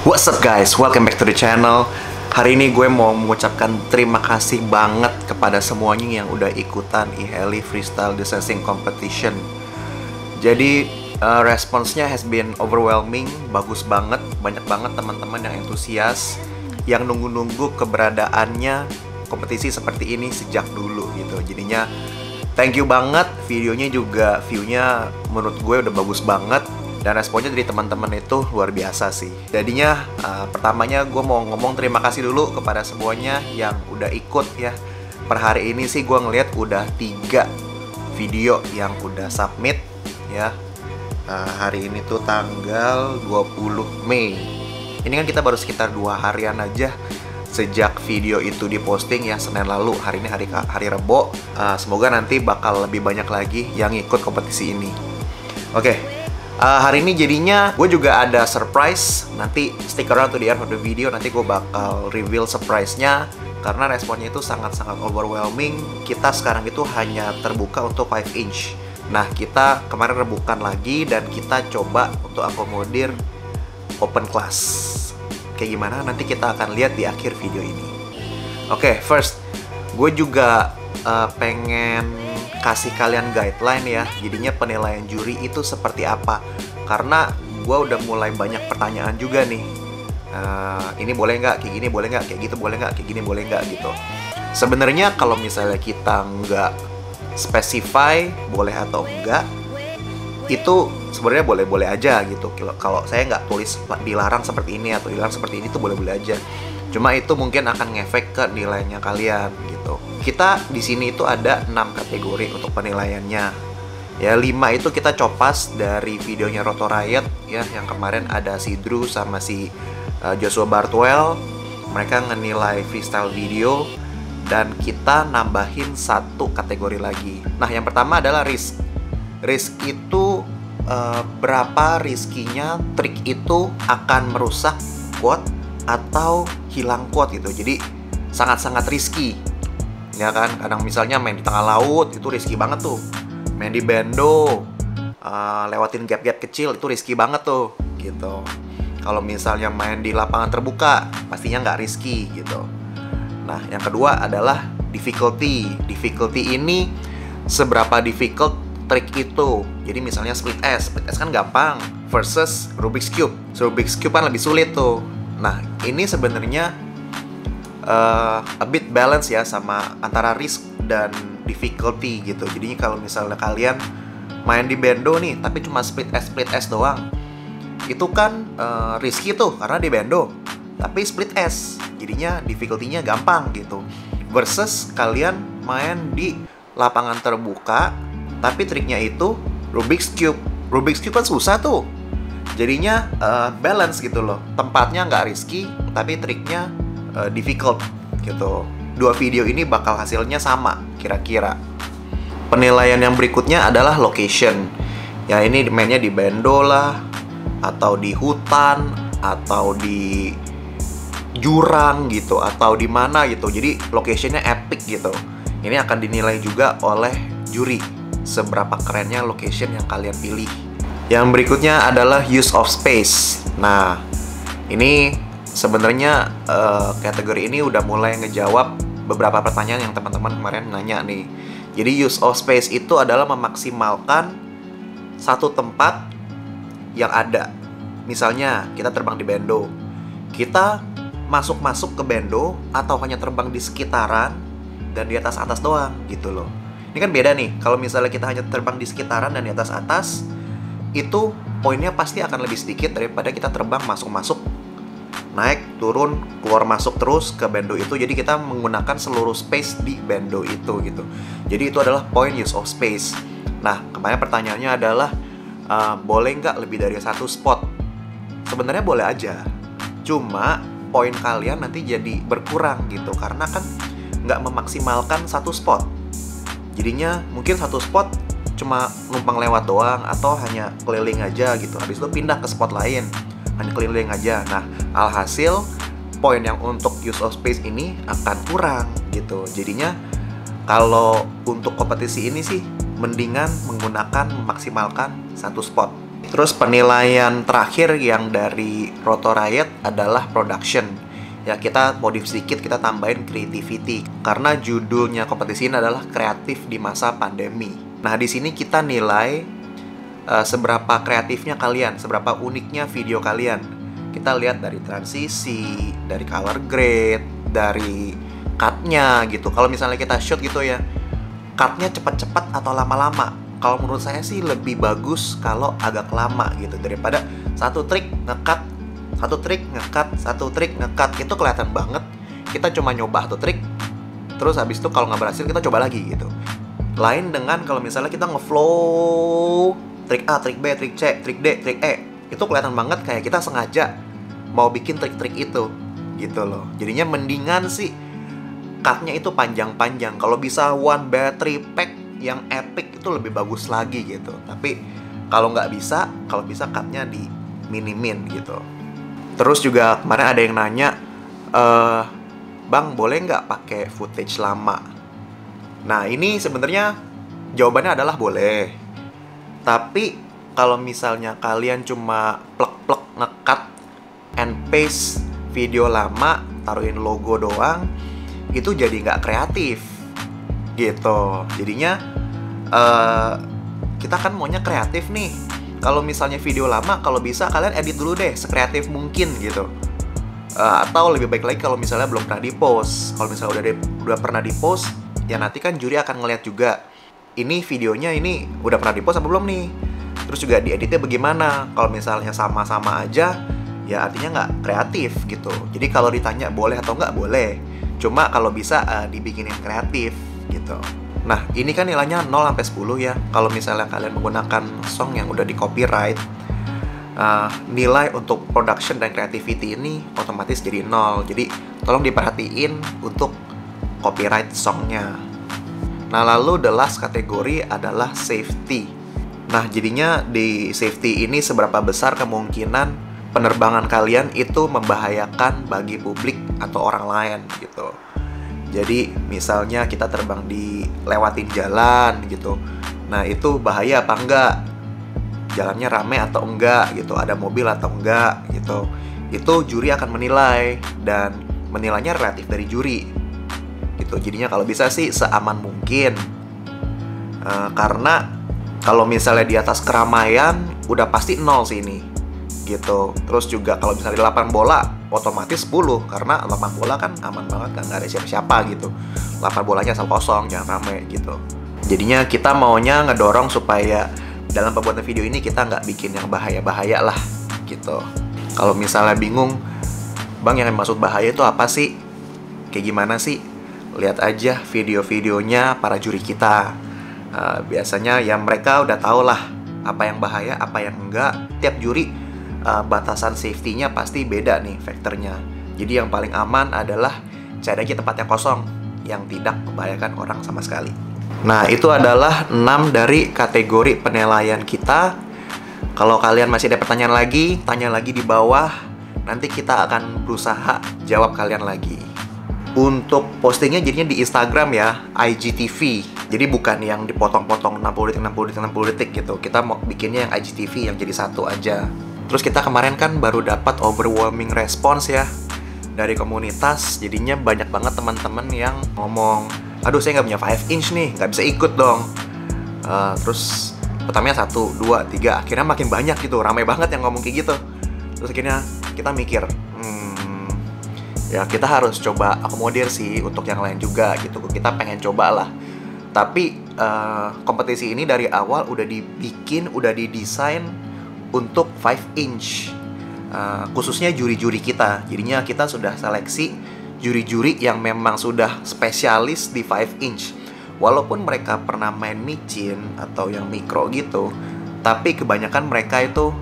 What's up guys, welcome back to the channel. Hari ini gue mau mengucapkan terima kasih banget kepada semuanya yang udah ikutan IHELI Freestyle Distancing Competition. Jadi responsnya has been overwhelming, bagus banget. Banyak banget teman-teman yang antusias, yang nunggu-nunggu keberadaannya kompetisi seperti ini sejak dulu gitu. Jadinya thank you banget, videonya juga view-nya menurut gue udah bagus banget. Dan responnya dari teman-teman itu luar biasa sih. Jadinya pertamanya gue mau ngomong terima kasih dulu kepada semuanya yang udah ikut ya. Per hari ini sih gue ngeliat udah 3 video yang udah submit ya. Hari ini tuh tanggal 20 Mei. Ini kan kita baru sekitar 2 harian aja sejak video itu diposting ya, Senin lalu. Hari ini hari Rebo. Semoga nanti bakal lebih banyak lagi yang ikut kompetisi ini. Oke. Hari ini jadinya gue juga ada surprise. Nanti stick around to the end of the video. Nanti gue bakal reveal surprise-nya. Karena responnya itu sangat-sangat overwhelming. Kita sekarang itu hanya terbuka untuk 5 inch. Nah, kita kemarin rebukan lagi dan kita coba untuk akomodir open class. Kayak gimana nanti kita akan lihat di akhir video ini. Oke, first gue juga pengen kasih kalian guideline ya. Jadinya penilaian juri itu seperti apa. Karena gue udah mulai banyak pertanyaan juga nih. Ini boleh nggak? Kayak gini boleh nggak? Kayak gitu boleh nggak? Kayak gini boleh nggak? Gitu. Sebenarnya kalau misalnya kita nggak specify boleh atau enggak, itu sebenarnya boleh-boleh aja gitu. Kalau saya nggak tulis dilarang seperti ini atau dilarang seperti ini tuh boleh-boleh aja. Cuma itu mungkin akan ngefek ke nilainya kalian gitu. Kita di sini itu ada 6 kategori untuk penilaiannya. Ya 5 itu kita copas dari videonya Roto Riot ya, yang kemarin ada si Drew sama si Joshua Bartwell. Mereka ngenilai freestyle video dan kita nambahin 1 kategori lagi. Nah, yang pertama adalah risk. Risk itu berapa riskinya trik itu akan merusak quote atau hilang quote gitu. Jadi sangat-sangat risky. Ya kan, kadang misalnya main di tengah laut itu risky banget tuh. Main di bendo, lewatin gap-gap kecil itu risky banget tuh gitu. Kalau misalnya main di lapangan terbuka pastinya nggak risky gitu. Nah, yang kedua adalah difficulty. Difficulty ini seberapa difficult trik itu. Jadi misalnya split S kan gampang versus Rubik's Cube. Rubik's Cube kan lebih sulit tuh. Nah, ini sebenarnya a bit balance ya sama antara risk dan difficulty gitu. Jadi kalau misalnya kalian main di bendo nih, tapi cuma split S doang, itu kan risky tuh karena di bendo. Tapi split S, jadinya difficulty-nya gampang gitu. Versus kalian main di lapangan terbuka, tapi triknya itu Rubik's Cube. Rubik's Cube kan susah tuh. Jadinya balance gitu loh. Tempatnya nggak risky, tapi triknya difficult gitu. 2 video ini bakal hasilnya sama kira-kira. Penilaian yang berikutnya adalah location. Ya ini mainnya di bendo lah, atau di hutan, atau di jurang gitu, atau di mana gitu. Jadi locationnya epic gitu. Ini akan dinilai juga oleh juri, seberapa kerennya location yang kalian pilih. Yang berikutnya adalah use of space. Nah, ini sebenarnya kategori ini udah mulai ngejawab beberapa pertanyaan yang teman-teman kemarin nanya nih. Jadi use of space itu adalah memaksimalkan satu tempat yang ada. Misalnya kita terbang di bendo, kita masuk ke bendo atau hanya terbang di sekitaran dan di atas doang gitu loh. Ini kan beda nih. Kalau misalnya kita hanya terbang di sekitaran dan di atas, itu poinnya pasti akan lebih sedikit daripada kita terbang masuk, naik, turun, keluar masuk terus ke bendo itu. Jadi kita menggunakan seluruh space di bendo itu gitu. Jadi itu adalah point use of space. Nah, kemarin pertanyaannya adalah boleh nggak lebih dari 1 spot? Sebenarnya boleh aja. Cuma poin kalian nanti jadi berkurang gitu, karena kan nggak memaksimalkan 1 spot. Jadinya mungkin 1 spot cuma numpang lewat doang atau hanya keliling aja gitu. Habis itu pindah ke spot lain, hanya keliling aja. Nah, alhasil poin yang untuk use of space ini akan kurang gitu. Jadinya kalau untuk kompetisi ini sih mendingan memaksimalkan 1 spot. Terus penilaian terakhir yang dari Roto Riot adalah production. Ya kita modif sedikit, kita tambahin creativity. Karena judulnya kompetisi ini adalah kreatif di masa pandemi. Nah di sini kita nilai seberapa kreatifnya kalian, seberapa uniknya video kalian. Kita lihat dari transisi, dari color grade, dari cut-nya gitu. Kalau misalnya kita shoot gitu ya, cut-nya cepat-cepat atau lama-lama. Kalau menurut saya sih lebih bagus kalau agak lama gitu, daripada satu trik nge-cut, satu trik nge-cut, satu trik nge-cut. Itu kelihatan banget kita cuma nyoba satu trik, terus habis itu kalau nggak berhasil kita coba lagi gitu. Lain dengan kalau misalnya kita nge-flow trik A, trik B, trik C, trik D, trik E. Itu kelihatan banget kayak kita sengaja mau bikin trik-trik itu gitu loh. Jadinya mendingan sih cut-nya itu panjang-panjang. Kalau bisa one battery pack yang epic itu lebih bagus lagi gitu. Tapi kalau nggak bisa, kalau bisa cut-nya di minimin gitu. Terus juga kemarin ada yang nanya, Bang boleh nggak pakai footage lama? Nah ini sebenarnya jawabannya adalah boleh. Tapi kalau misalnya kalian cuma plek-plek nge-cut and paste video lama, taruhin logo doang, itu jadi nggak kreatif gitu. Jadinya kita kan maunya kreatif nih. Kalau misalnya video lama, kalau bisa kalian edit dulu deh sekreatif mungkin gitu. Atau lebih baik lagi kalau misalnya belum pernah di-post. Kalau misalnya udah pernah di-post, ya nanti kan juri akan ngeliat juga ini videonya ini udah pernah di-post apa belum nih. Terus juga dieditnya bagaimana. Kalau misalnya sama-sama aja, ya artinya nggak kreatif gitu. Jadi kalau ditanya boleh atau nggak, boleh. Cuma kalau bisa dibikinin kreatif gitu. Nah, ini kan nilainya 0 sampai 10 ya. Kalau misalnya kalian menggunakan song yang udah di copyright, nilai untuk production dan creativity ini otomatis jadi 0. Jadi, tolong diperhatiin untuk copyright songnya. Nah, lalu the last kategori adalah safety. Nah, jadinya di safety ini seberapa besar kemungkinan penerbangan kalian itu membahayakan bagi publik atau orang lain gitu. Jadi misalnya kita terbang di lewatin jalan gitu. Nah itu bahaya apa enggak? Jalannya rame atau enggak gitu, ada mobil atau enggak gitu. Itu juri akan menilai, dan menilainya relatif dari juri gitu. Jadinya kalau bisa sih seaman mungkin. Karena kalau misalnya di atas keramaian udah pasti 0 sih ini gitu. Terus juga kalau misalnya di lapangan bola otomatis 10, karena lapangan bola kan aman banget kan, nggak ada siapa-siapa gitu. Lapangan bolanya asal kosong, jangan rame gitu. Jadinya kita maunya ngedorong supaya dalam pembuatan video ini kita nggak bikin yang bahaya-bahaya lah gitu. Kalau misalnya bingung, Bang yang maksud bahaya itu apa sih? Kayak gimana sih? Lihat aja video-videonya para juri kita. Biasanya ya mereka udah tau lah apa yang bahaya, apa yang enggak. Tiap juri batasan safety-nya pasti beda nih faktornya. Jadi yang paling aman adalah cari aja tempat yang kosong, yang tidak membahayakan orang sama sekali. Nah itu adalah 6 dari kategori penilaian kita. Kalau kalian masih ada pertanyaan lagi, tanya lagi di bawah. Nanti kita akan berusaha jawab kalian lagi. Untuk postingnya jadinya di Instagram ya, IGTV. Jadi bukan yang dipotong-potong 60 detik, 60 detik, 60 detik gitu. Kita mau bikinnya yang IGTV yang jadi satu aja. Terus kita kemarin kan baru dapat overwhelming response ya dari komunitas. Jadinya banyak banget teman-teman yang ngomong, aduh saya nggak punya 5 inch nih, nggak bisa ikut dong. Terus pertamanya 1, 2, 3, akhirnya makin banyak gitu, ramai banget yang ngomong kayak gitu. Terus akhirnya kita mikir, ya kita harus coba akomodir sih untuk yang lain juga gitu. Kita pengen coba lah. Tapi kompetisi ini dari awal udah dibikin, udah didesain untuk 5 inch, khususnya juri-juri kita. Jadinya kita sudah seleksi juri-juri yang memang sudah spesialis di 5 inch. Walaupun mereka pernah main micin atau yang mikro gitu, tapi kebanyakan mereka itu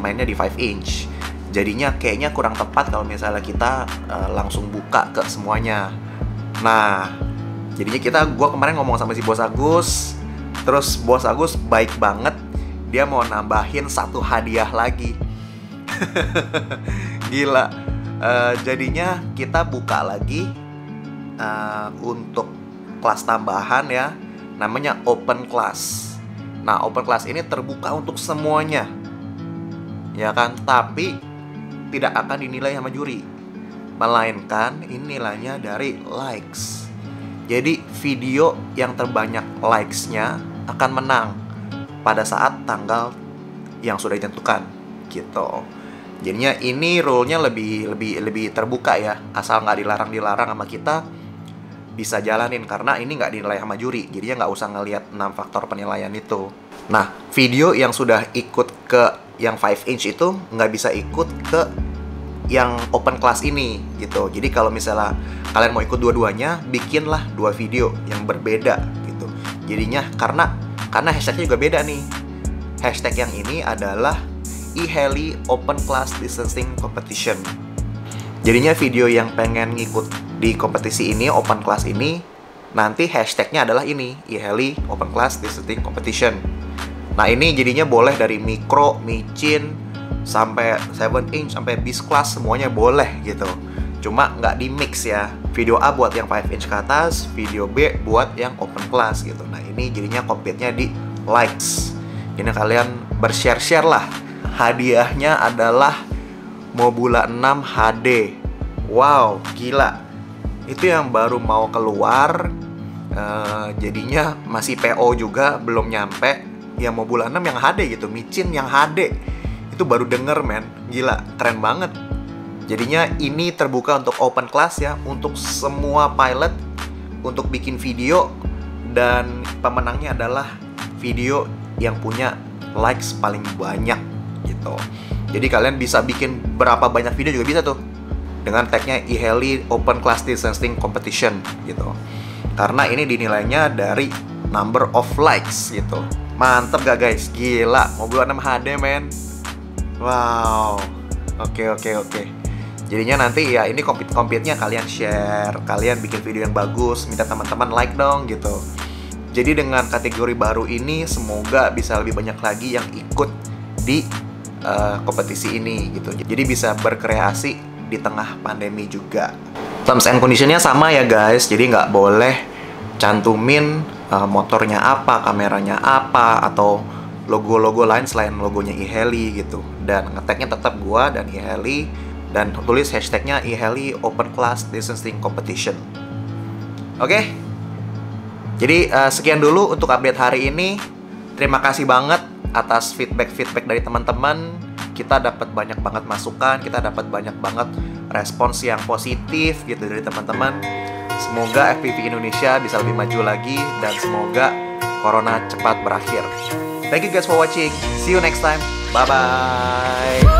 mainnya di 5 inch. Jadinya kayaknya kurang tepat kalau misalnya kita langsung buka ke semuanya. Nah, jadinya gue kemarin ngomong sama si Bos Agus. Terus Bos Agus baik banget, dia mau nambahin 1 hadiah lagi. Gila. Jadinya kita buka lagi untuk kelas tambahan ya, namanya open class. Nah open class ini terbuka untuk semuanya. ya kan? Tapi tidak akan dinilai sama juri, melainkan ini nilainya dari likes. Jadi video yang terbanyak likes-nya akan menang pada saat tanggal yang sudah ditentukan gitu. Jadinya ini rule-nya lebih terbuka ya, asal nggak dilarang sama kita bisa jalanin, karena ini nggak dinilai sama juri, jadinya nggak usah ngelihat 6 faktor penilaian itu. Nah, video yang sudah ikut ke yang 5 inch itu nggak bisa ikut ke yang open class ini gitu. Jadi kalau misalnya kalian mau ikut dua-duanya, bikinlah 2 video yang berbeda gitu. Jadinya karena hashtagnya juga beda nih. Hashtag yang ini adalah eHeli Open Class Distancing Competition. Jadinya video yang pengen ngikut di kompetisi ini, open class ini, nanti hashtagnya adalah ini, eHeli Open Class Distancing Competition. Nah ini jadinya boleh dari mikro, micin, sampai 7 inch, sampai bis class, semuanya boleh gitu. Cuma nggak di mix ya. Video A buat yang 5 inch ke atas, video B buat yang open class gitu. Nah ini jadinya compete-nya di likes. Ini kalian bershare-share lah. Hadiahnya adalah Mobula 6 HD. Wow, gila. Itu yang baru mau keluar, jadinya masih PO juga, belum nyampe. Yang Mobula 6 yang HD gitu, micin yang HD. Itu baru denger men, gila, keren banget. Jadinya ini terbuka untuk open class ya, untuk semua pilot, untuk bikin video. Dan pemenangnya adalah video yang punya likes paling banyak gitu. Jadi kalian bisa bikin berapa banyak video juga bisa tuh, dengan tagnya eHeli Open Class Distancing Competition gitu. Karena ini dinilainya dari number of likes gitu. Mantep gak guys? Gila, Mobula 6 HD men. Wow. Oke. Jadinya nanti ya ini compete-nya kalian share, kalian bikin video yang bagus, minta teman-teman like dong gitu. Jadi dengan kategori baru ini semoga bisa lebih banyak lagi yang ikut di kompetisi ini gitu. Jadi bisa berkreasi di tengah pandemi juga. Terms and conditionnya sama ya guys. Jadi nggak boleh cantumin motornya apa, kameranya apa, atau logo-logo lain selain logonya eHeli gitu. Dan ngetagnya tetap gua dan eHeli, dan tulis hashtagnya eHeli Open Class Distancing Competition. Oke. Jadi sekian dulu untuk update hari ini. Terima kasih banget atas feedback dari teman-teman. Kita dapat banyak banget masukan, kita dapat banyak banget respons yang positif gitu dari teman-teman. Semoga FPV Indonesia bisa lebih maju lagi, dan semoga Corona cepat berakhir. Thank you guys for watching. See you next time. Bye-bye.